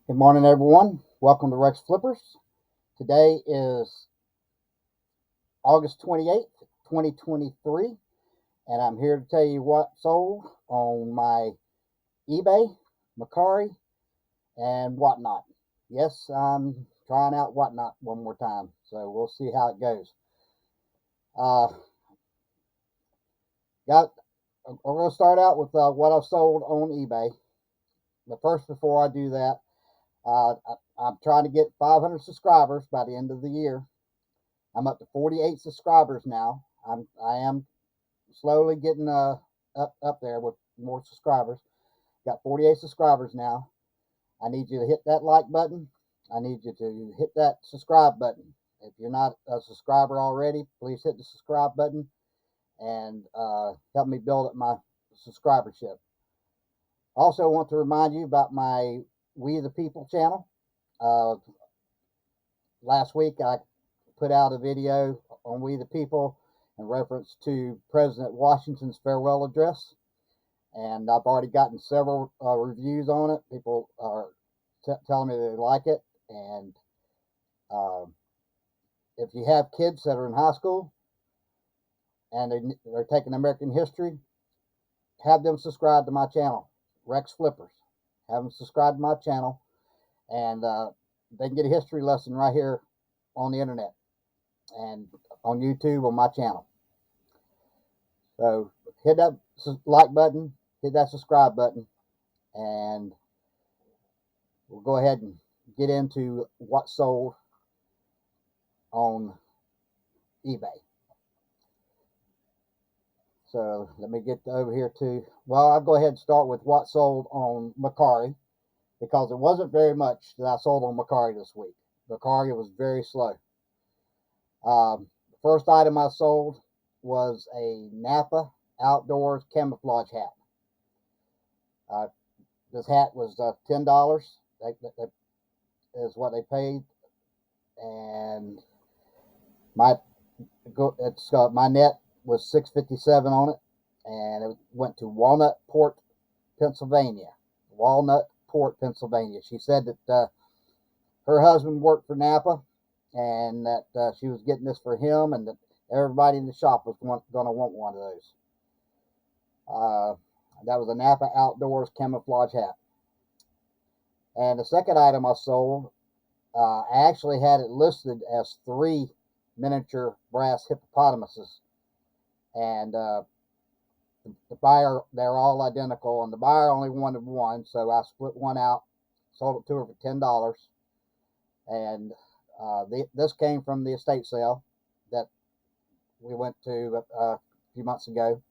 Good morning, everyone. Welcome to Rex Flippers. Today is August 28th, 2023, and I'm here to tell you what sold on my eBay, Mercari, and whatnot. Yes, I'm trying out whatnot one more time, so we'll see how it goes. Uh, got. We're going to start out with what I've sold on eBay. But first, before I do that, I'm trying to get 500 subscribers by the end of the year. I'm up to 48 subscribers now. I am slowly getting up there with more subscribers. Got 48 subscribers now. I need you to hit that like button. I need you to hit that subscribe button. If you're not a subscriber already, please hit the subscribe button and help me build up my subscribership. Also, want to remind you about my We the People channel. Uh, Last week, I put out a video on We the People in reference to President Washington's farewell address, and I've already gotten several reviews on it. People are telling me they like it, and uh, if you have kids that are in high school and they're taking American history, have them subscribe to my channel, Rex Flippers. Have them subscribe to my channel, and they can get a history lesson right here on the internet and on YouTube on my channel. So hit that like button, hit that subscribe button, and we'll go ahead and get into what sold on eBay. So let me get over here to, well, I'll go ahead and start with what sold on Mercari, because there wasn't very much that I sold on Mercari this week. Mercari was very slow. The first item I sold was a Napa Outdoors camouflage hat. This hat was $10. That is what they paid, and my my net was $6.57 on it, and it went to Walnutport, Pennsylvania. Walnutport, Pennsylvania. She said that her husband worked for Napa, and that she was getting this for him, and that everybody in the shop was going to want one of those. That was a Napa Outdoors camouflage hat. And the second item I sold, I actually had it listed as 3 miniature brass hippopotamuses, and the buyer, they're all identical, and the buyer only wanted one, so I split one out, sold it to her for $10. And this came from the estate sale that we went to a few months ago,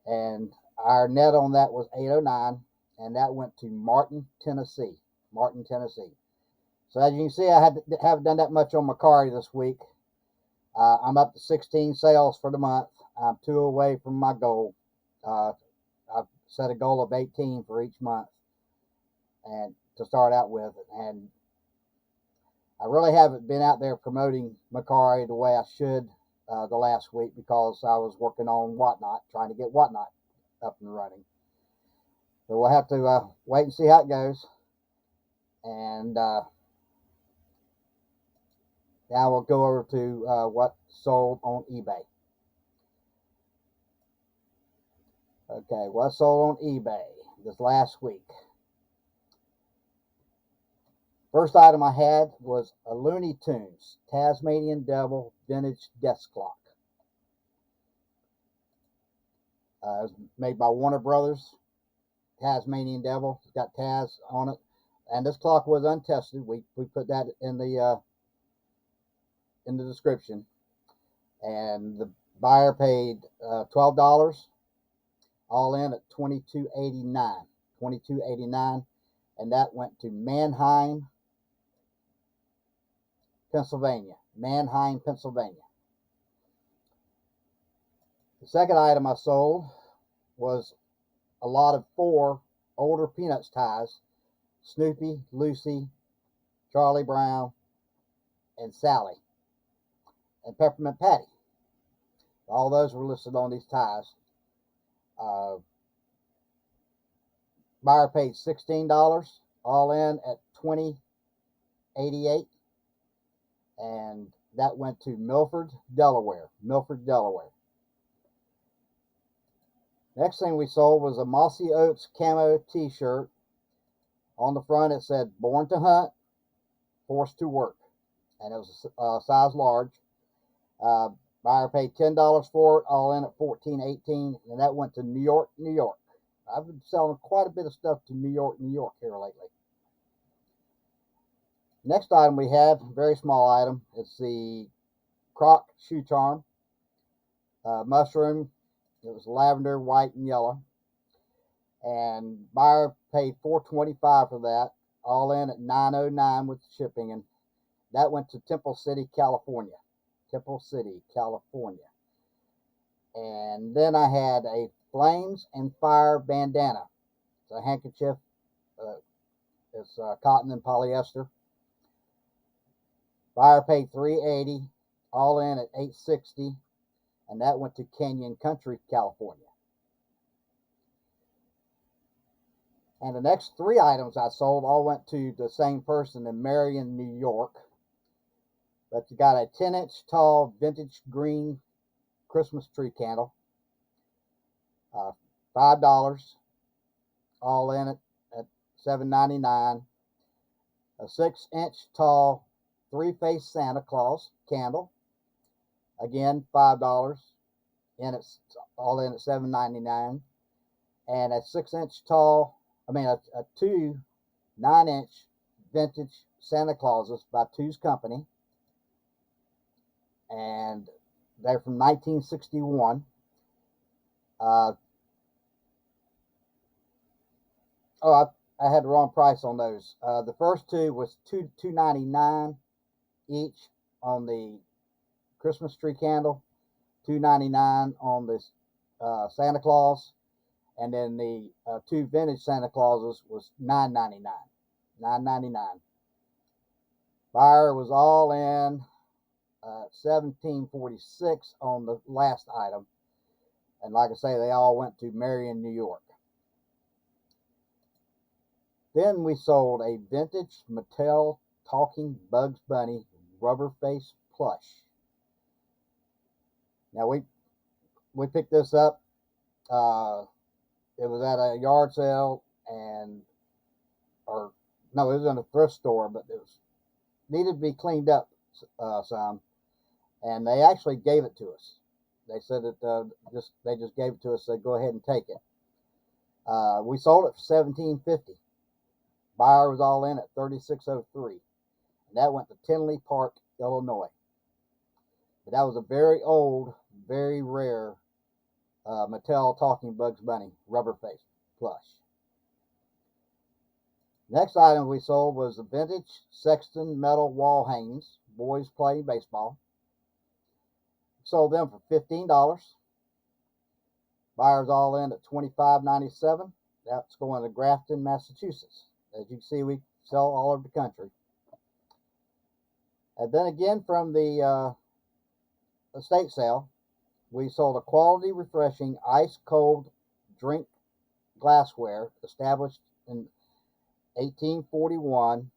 and our net on that was $809, and that went to Martin, Tennessee. So as you can see, I haven't done that much on Mercari this week. I'm up to 16 sales for the month. I'm 2 away from my goal. I've set a goal of 18 for each month, and to start out with, and I really haven't been out there promoting Mercari the way I should the last week, because I was working on Whatnot, trying to get Whatnot up and running. So we'll have to wait and see how it goes. And now we'll go over to what sold on eBay. Okay, what sold on eBay this last week? First item I had was a Looney Tunes Tasmanian Devil vintage desk clock. It was made by Warner Brothers. Tasmanian Devil. It's got Taz on it, and this clock was untested. We put that in the description, and the buyer paid $12, all in at $22.89, and that went to Mannheim, Pennsylvania. The second item I sold was a lot of 4 older Peanuts ties: Snoopy, Lucy, Charlie Brown, and Sally, and Peppermint Patty. All those were listed on these ties. Buyer paid $16, all in at $20.88, and that went to Milford, Delaware. Milford, Delaware. Next thing we sold was a Mossy Oaks camo t-shirt. On the front it said "Born to Hunt, Forced to Work," and it was a size large. Buyer paid $10 for it, all in at $14.18, and that went to New York, New York. I've been selling quite a bit of stuff to New York, New York here lately. Next item we have, very small item, it's the Croc shoe charm. Mushroom, it was lavender, white, and yellow. And buyer paid $4.25 for that, all in at $9.09 with shipping, and that went to Temple City, California. Temple City, California. And then I had a Flames and Fire bandana. It's a handkerchief. It's cotton and polyester. Buyer paid $3.80, all in at $8.60, and that went to Canyon Country, California. And the next three items I sold all went to the same person in Marion, New York. But you got a 10-inch tall vintage green Christmas tree candle. $5, all in it at $7.99. A 6-inch tall three-faced Santa Claus candle. Again, $5, and it's all in at $7.99. And a 6-inch tall, two 9-inch vintage Santa Clauses by Two's Company, and they're from 1961. I had the wrong price on those. The first two was $2.99 each on the Christmas tree candle, $2.99 on this Santa Claus, and then the two vintage Santa Clauses was $9.99. $9.99. Buyer was all in $17.46 on the last item, and like I say, they all went to Marion, New York. Then we sold a vintage Mattel Talking Bugs Bunny rubber face plush. Now we picked this up. It was at a yard sale, it was in a thrift store, but it was needed to be cleaned up some, and they actually gave it to us. They said that they just gave it to us. Said go ahead and take it. We sold it for $17.50. Buyer was all in at $36.03, and that went to Tinley Park, Illinois. But that was a very old, very rare Mattel Talking Bugs Bunny rubber face plush. Next item we sold was the vintage Sexton metal wall hangings, boys playing baseball. Sold them for $15. Buyers all in at $25.97. That's going to Grafton, Massachusetts. As you can see, we sell all over the country. And then again, from the estate sale, we sold a quality, refreshing, ice-cold drink glassware established in 1841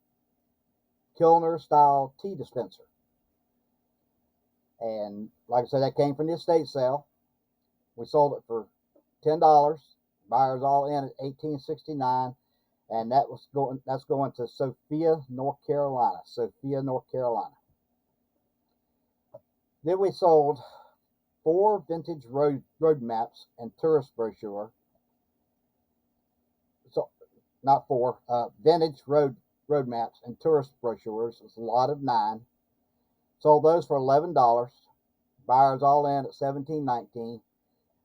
Kilner-style tea dispenser. And like I said, that came from the estate sale. We sold it for $10. Buyers all in at $18.69, and that's going to Sophia, North Carolina. Sophia, North Carolina. Then we sold 4 vintage road maps and tourist brochure. So not 4 vintage road maps and tourist brochures. It's a lot of 9. Sold those for $11. Buyers all in at $17.19,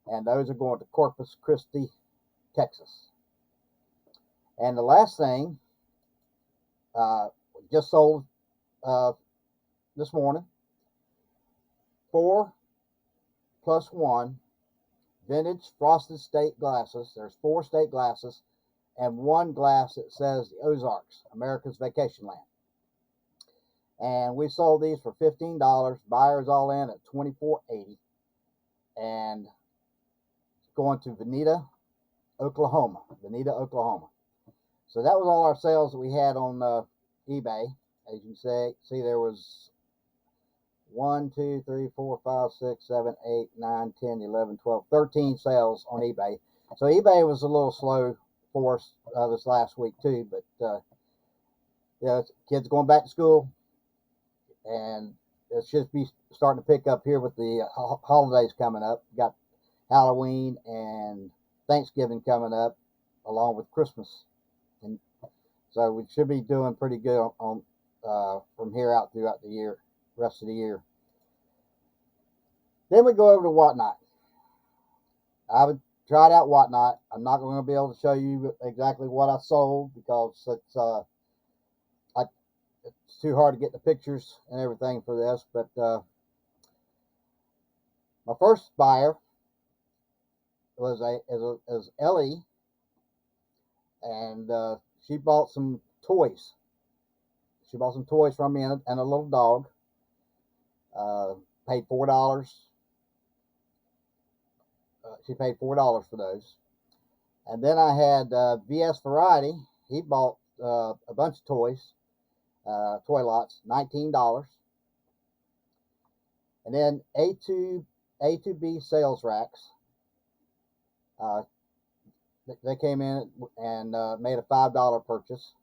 and those are going to Corpus Christi, Texas. And the last thing just sold this morning, 4 plus 1 vintage frosted state glasses. There's 4 state glasses and 1 glass that says the Ozarks, America's Vacation Land. And we sold these for $15. Buyers all in at $24.80, and it's going to Veneta, Oklahoma. So that was all our sales that we had on eBay. As you can see there was 1, 2, 3, 4, 5, 6, 7, 8, 9, 10, 11, 12, 13 sales on eBay. So eBay was a little slow for us this last week too, but yeah, kids going back to school, and it should be starting to pick up here with the holidays coming up. Got Halloween and Thanksgiving coming up, along with Christmas, and so we should be doing pretty good on from here out throughout the year, rest of the year. Then we go over to Whatnot. I've tried out Whatnot. I'm not going to be able to show you exactly what I sold because it's too hard to get the pictures and everything for this. But my first buyer was Ellie, and she bought some toys. She bought some toys from me and a little dog. Paid $4. She paid $4 for those. And then I had VS Variety. He bought a bunch of toys, toy lots, $19. And then A2B sales racks. They came in and made a $5 purchase.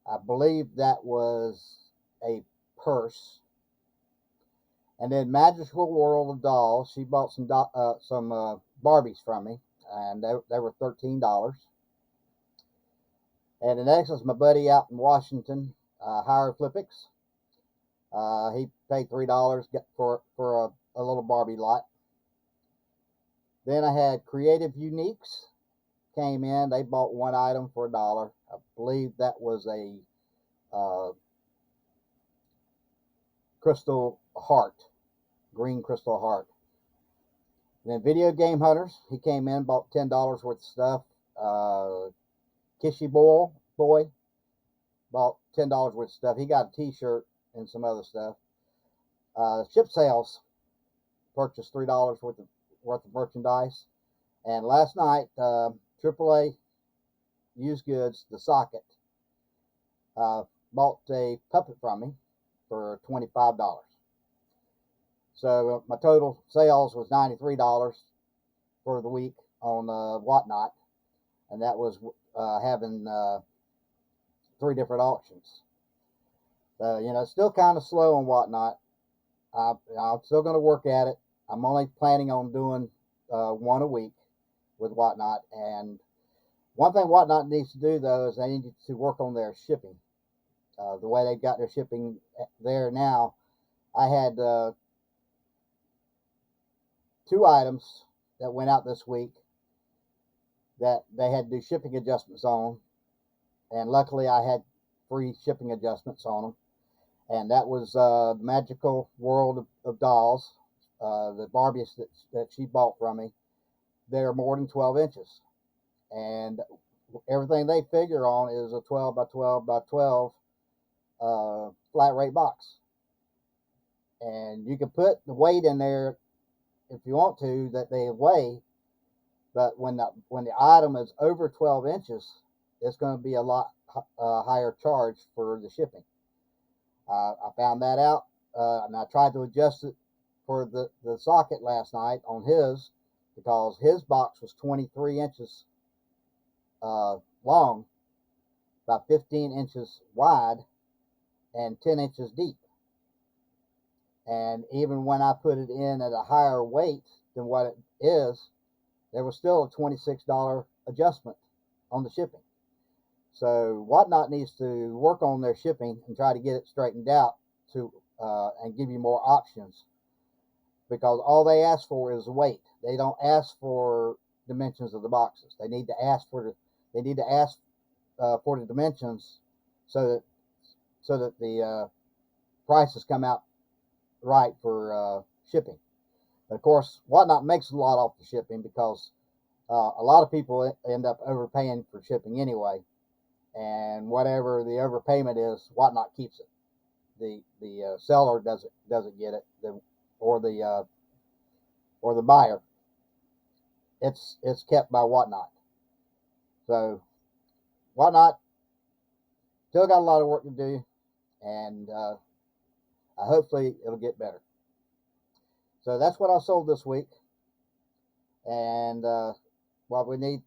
I believe that was a purse. And then Magical World of Dolls. She bought some Barbies from me, and they were $13. And the next was my buddy out in Washington, Hieroglyphics. He paid $3 for a little Barbie lot. Then I had Creative Uniques came in. They bought one item for $1. I believe that was a crystal heart, green crystal heart. And then Video Game Hunters, he came in, bought $10 worth of stuff. Kishy Boy bought $10 worth of stuff. He got a t-shirt and some other stuff. Ship Sales purchased $3 worth of merchandise. And last night, AAA Used Goods, the Socket, bought a puppet from me for $25. So my total sales was $93 for the week on Whatnot, and that was having 3 different auctions. It's still kind of slow on Whatnot. I'm still going to work at it. I'm only planning on doing one a week with Whatnot. And one thing Whatnot needs to do, though, is they need to work on their shipping. The way they've got their shipping there now, I had 2 items that went out this week that they had to do shipping adjustments on, and luckily I had free shipping adjustments on them. And that was Magical World of Dolls, the Barbies that she bought from me. They're more than 12 inches, and everything they figure on is a 12 by 12 by 12 flat rate box. And you can put the weight in there if you want to that they weigh, but when the item is over 12 inches, it's going to be a lot higher charge for the shipping. I found that out, and I tried to adjust it for the Socket last night on his, because his box was 23 inches long, about 15 inches wide, and 10 inches deep. And even when I put it in at a higher weight than what it is, there was still a $26 adjustment on the shipping. So Whatnot needs to work on their shipping and try to get it straightened out and give you more options, because all they ask for is weight. They don't ask for dimensions of the boxes. They need to ask for the dimensions so that the prices come out right for shipping. But of course, Whatnot makes a lot off the shipping, because a lot of people end up overpaying for shipping anyway. And whatever the overpayment is, Whatnot keeps it. The seller doesn't get it, or the buyer. It's kept by Whatnot. So why not? Still got a lot of work to do, and hopefully it'll get better. So that's what I sold this week. And what we need,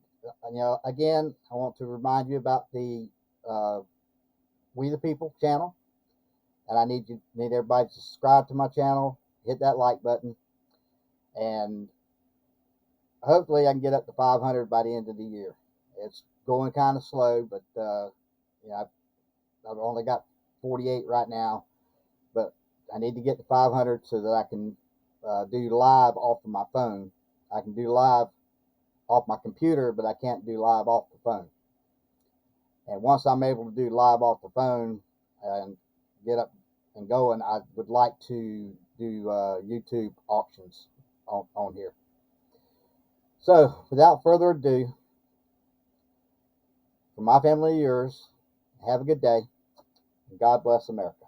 again, I want to remind you about the uh, We the People channel, and I need everybody to subscribe to my channel, hit that like button, and hopefully I can get up to 500 by the end of the year. It's going kind of slow, but I've only got 48 right now, but I need to get to 500 so that I can do live off of my phone. I can do live off my computer, but I can't do live off the phone. And once I'm able to do live off the phone and get up and going, I would like to do YouTube auctions on here. So, without further ado, from my family to yours, have a good day, and God bless America.